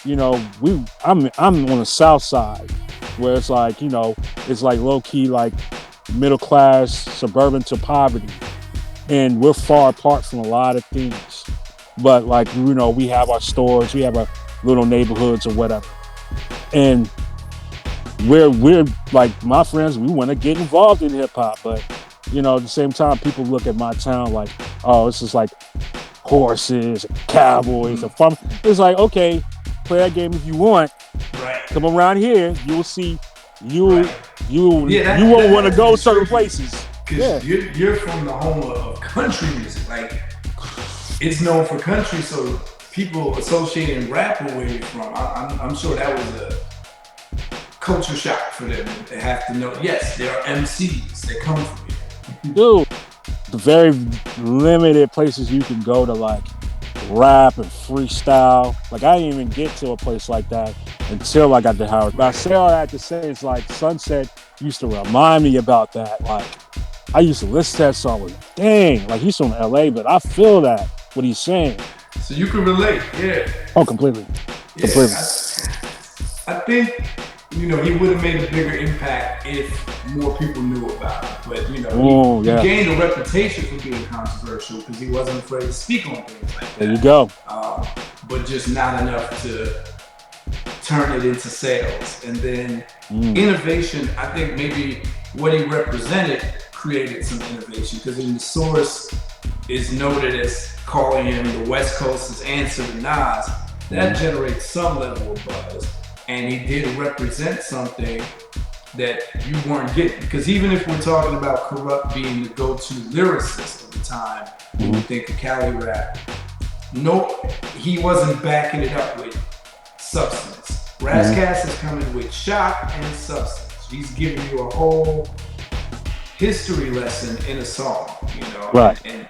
you know, I'm on the South Side, where it's like, you know, it's like low key like middle class, suburban to poverty, and we're far apart from a lot of things. But like, you know, we have our stores, we have our little neighborhoods or whatever, and we're like, my friends, we want to get involved in hip hop, but you know, at the same time, people look at my town like, oh, this is like horses, and cowboys, and farmers. It's like, okay, play that game if you want. Right. Come around here, you will see. You won't want to go certain places. Because you're from the home of country music. Like, it's known for country, so people associating rap with where you're from, I'm sure that was a culture shock for them. They have to know, yes, there are MCs that come from here. Dude, the very limited places you can go to like rap and freestyle. Like, I didn't even get to a place like that until I got to Howard. But I say all that to say, it's like Sunset used to remind me about that. Like, I used to listen to that song with, dang, like he's from LA, but I feel that, what he's saying. So you can relate, yeah. Oh, completely. Yeah, Completely. I think, you know, he would have made a bigger impact if more people knew about him. But, you know, he gained a reputation for being controversial because he wasn't afraid to speak on things like that. There you go. But just not enough to turn it into sales. And then innovation, I think maybe what he represented created some innovation, because in the source is noted as calling him the West Coast's answer to Nas. That generates some level of buzz, and he did represent something that you weren't getting. Because even if we're talking about Corrupt being the go-to lyricist of the time, when you think of Cali rap, no, he wasn't backing it up with substance. Ras Kass is coming with shock and substance. He's giving you a whole history lesson in a song, you know. Right. And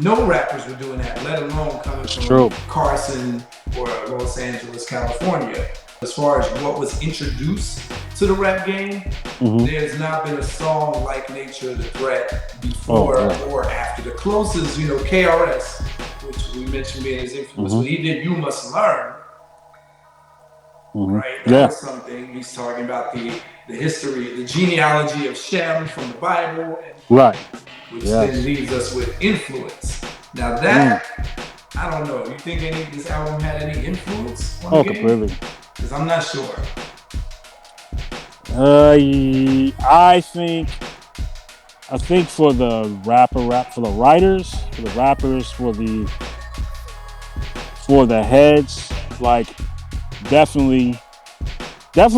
no rappers were doing that, let alone coming from Carson or Los Angeles, California. As far as what was introduced to the rap game, there's not been a song like Nature of the Threat before or after. The closest, you know, KRS, which we mentioned being his influence, but he did You Must Learn. Right? That was something. He's talking about the history, the genealogy of Shem from the Bible, and, which then leaves us with influence. Now that, I don't know, you think any of this album had any influence on the game? Completely. Because I'm not sure. I think for the for the writers, for the rappers, for the heads, like definitely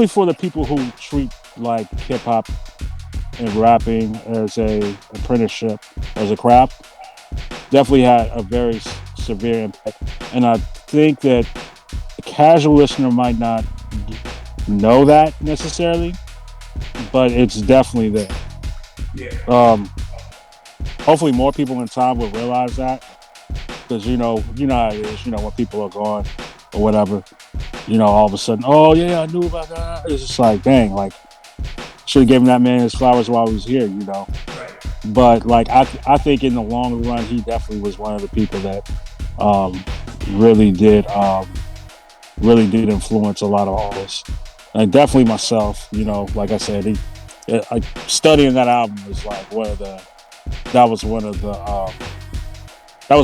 for the people who treat like hip hop and rapping as a apprenticeship, as a craft, definitely had a very severe impact. And I think that the casual listener might not know that necessarily, but it's definitely there. Yeah. Hopefully more people in time will realize that, because you know how it is. You know, when people are gone or whatever, you know, all of a sudden, oh yeah, I knew about that. It's just like, dang, like should have given that man his flowers while he was here, you know. Right. But like I think in the long run, he definitely was one of the people that really did influence a lot of artists, and definitely myself. You know, like I said, studying that album was like that was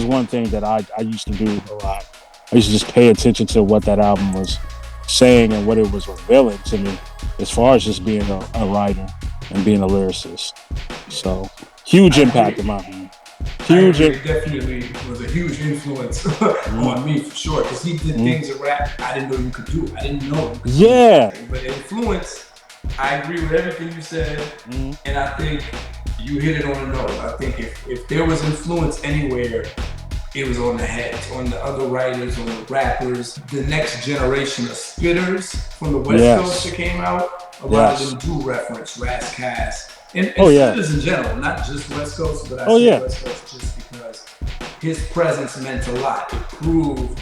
one thing that I used to do a lot. I used to just pay attention to what that album was saying and what it was revealing to me, as far as just being a writer and being a lyricist. So huge impact in my opinion. Huge. It definitely was a huge influence on me for sure, because he did things in rap I didn't know you could do. I didn't know. But influence, I agree with everything you said, and I think you hit it on the nose. I think if there was influence anywhere, it was on the heads, on the other writers, on the rappers, the next generation of spitters from the West Coast that came out. A lot of them do reference Ras Kass. And spitters in general, not just West Coast, but I say West Coast just because his presence meant a lot. It proved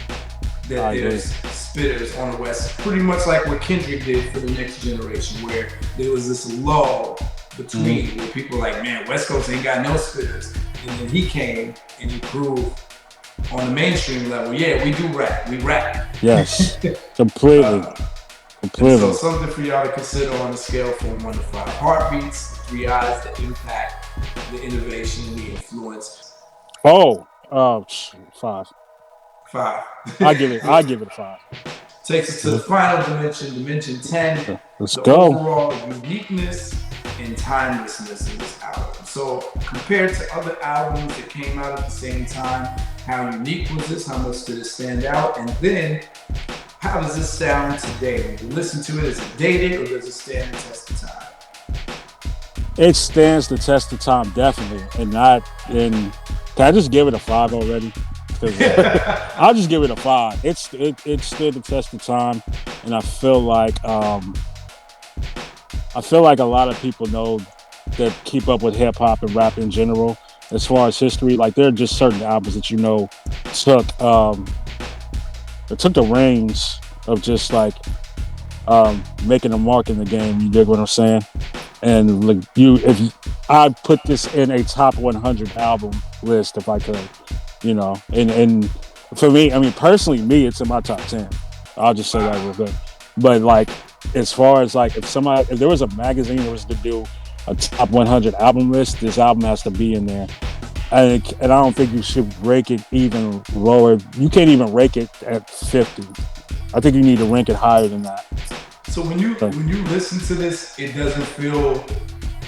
that there's spitters on the West, pretty much like what Kendrick did for the next generation, where there was this lull between where people were like, man, West Coast ain't got no spitters. And then he came and he proved on the mainstream level, yeah, we do rap. We rap. Yes, completely. So something for y'all to consider on a scale from 1 to 5. Heartbeats, 3 eyes, the impact, the innovation, and the influence. 5. 5. I give it a 5. Takes us to the final dimension 10. Let's the go. Overall uniqueness and timelessness of this album. So compared to other albums that came out at the same time, how unique was this? How much did it stand out? And then, how does this sound today? When you listen to it, is it dated or does it stand the test of time? It stands the test of time, definitely. And can I just give it a 5 already? I'll just give it a 5. It stood the test of time, and I feel like a lot of people know that keep up with hip hop and rap in general. As far as history, like there are just certain albums that took the reins of just like making a mark in the game. You dig what I'm saying? And like if I put this in a top 100 album list, if I could, and for me, I mean, personally, it's in my top 10. I'll just say that real quick. But like, as far as like, if there was a magazine that was to do a top 100 album list, this album has to be in there. And I don't think you should rank it even lower. You can't even rank it at 50. I think you need to rank it higher than that. So when you listen to this, it doesn't feel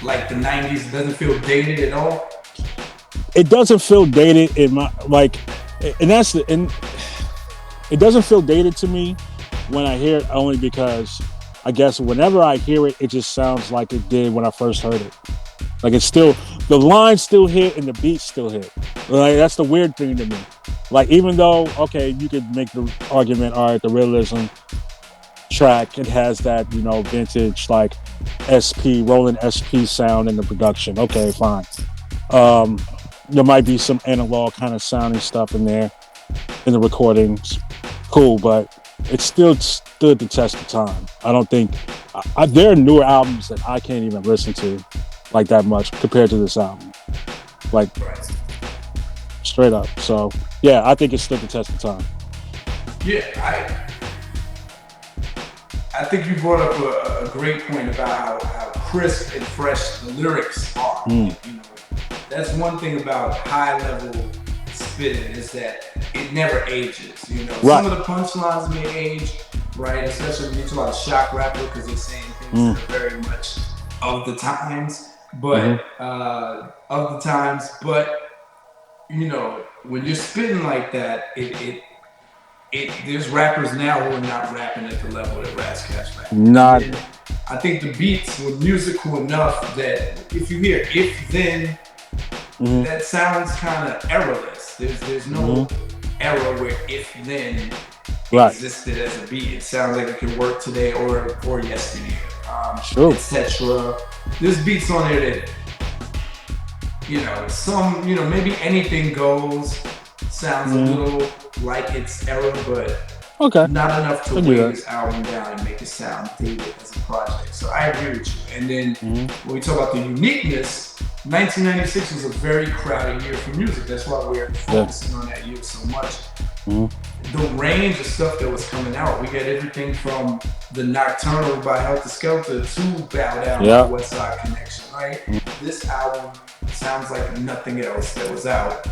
like the 90s. It doesn't feel dated at all. It doesn't feel dated in my and it doesn't feel dated to me when I hear it, only because I guess whenever I hear it, it just sounds like it did when I first heard it. Like it's still, the lines still hit and the beats still hit. Like that's the weird thing to me. Like even though, okay, you could make the argument, all right, the Realism track, it has that, vintage like Roland SP sound in the production. Okay, fine. There might be some analog kind of sounding stuff in there in the recordings. Cool, but it still stood the test of time. I don't think there are newer albums that I can't even listen to like that much compared to this album. Like straight up. So yeah, I think it stood the test of time. Yeah, I think you brought up a great point about how crisp and fresh the lyrics are. That's one thing about high level spitting, is that it never ages. Right. Some of the punchlines may age, right? Especially when you talk about shock rapper, because they're saying things that are very much of the times. But when you're spitting like that, there's rappers now who are not rapping at the level that Ras Kass rapped. Not. I think the beats were musical enough that if you hear If Then, that sounds kind of errorless. There's no error where If Then existed as a beat. It sounds like it could work today or yesterday. Etc. There's beats on there that, maybe Anything Goes sounds a little like its era, but not enough to weigh this album down and make it sound dated as a project. So I agree with you. And then when we talk about the uniqueness, 1996 was a very crowded year for music. That's why we're focusing on that year so much. The range of stuff that was coming out, we got everything from the Nocturnal by Helter Skelter to Bow Down by West Side Connection, right? This album sounds like nothing else that was out.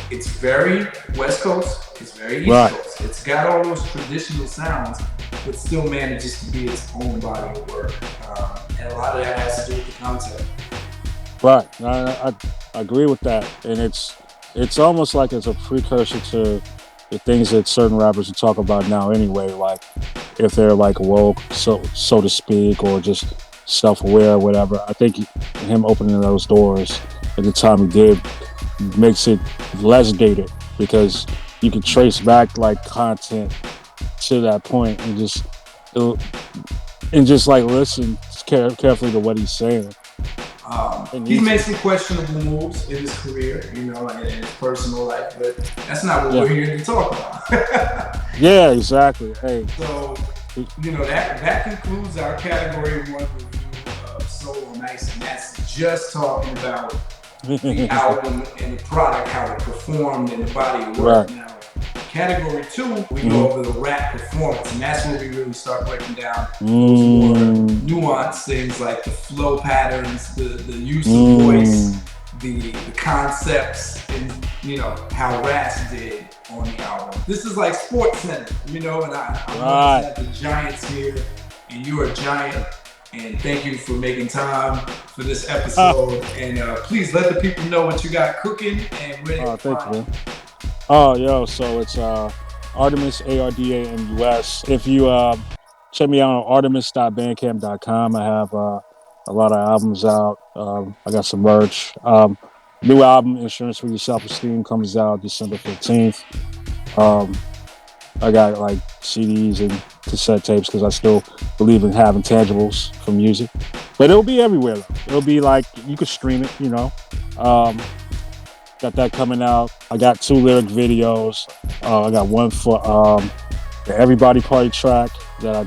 It's very West Coast, it's very East Coast. It's got all those traditional sounds, but still manages to be its own body of work. And a lot of that has to do with the concept. Right, I agree with that. And it's almost like it's a precursor to the things that certain rappers talk about now anyway, like if they're like woke, so to speak, or just self-aware or whatever. I think him opening those doors at the time he did makes it less dated, because you can trace back like content to that point and just like listen carefully to what he's saying. He's made some questionable moves in his career, in his personal life, but that's not what we're here to talk about. Yeah, exactly. Hey. So, that concludes our category 1 review of Solo Nice, and that's just talking about the album and the product, how it performed and the body of work. Now, category 2, we go over the rap performance, and that's where we really start breaking down those more nuanced things like the flow patterns, the use of voice, the concepts, and how Ras did on the album. This is like Sports Center, and I'm at the Giants here, and you're a Giant. And thank you for making time for this episode. And please let the people know what you got cooking and where they can find you. So it's Ardamus, ARDAMUS. If you check me out on ardamus.bandcamp.com, I have a lot of albums out. I got some merch. New album, Insurance for Your Self-Esteem, comes out December 15th. I got like CDs and cassette tapes because I still believe in having tangibles for music. But it'll be everywhere though. It'll be like, you could stream it, Got that coming out. I got 2 lyric videos. I got one for the Everybody Party track that I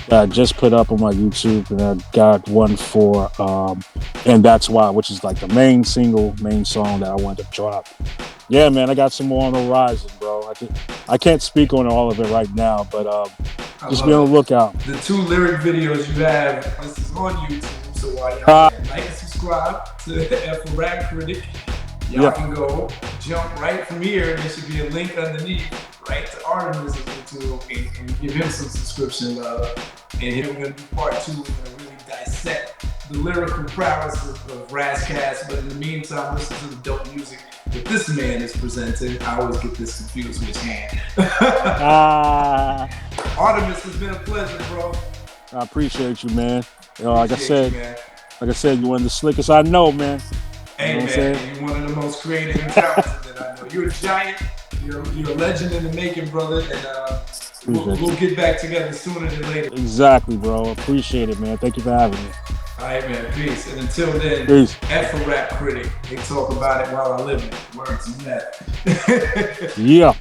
that I just put up on my YouTube, and I got one for And That's Why, which is like the main song that I wanted to drop. Yeah, man, I got some more on the horizon, bro. I can't speak on all of it right now, but just be on the lookout. The 2 lyric videos you have, this is on YouTube, so while y'all can like and subscribe to F for Rap Critic, y'all can go jump right from here. There should be a link underneath, right to Ardamus' YouTube, and give him some subscription love. And here we're going to do part 2. We're going to really dissect the lyrical prowess of Ras Kass. But in the meantime, listen to the dope music that this man is presenting. I always get this confused with his hand. Ardamus, has been a pleasure, bro. I appreciate you, man. Like I said, you're one of the slickest I know, man. Hey, man, you're one of the most creative and talented that I know. You're a giant. You're a legend in the making, brother. And we'll get back together sooner than later. Exactly, bro. Appreciate it, man. Thank you for having me. All right, man. Peace. And until then, F for Rap Critic. They talk about it while I live it. Words and that. Yeah.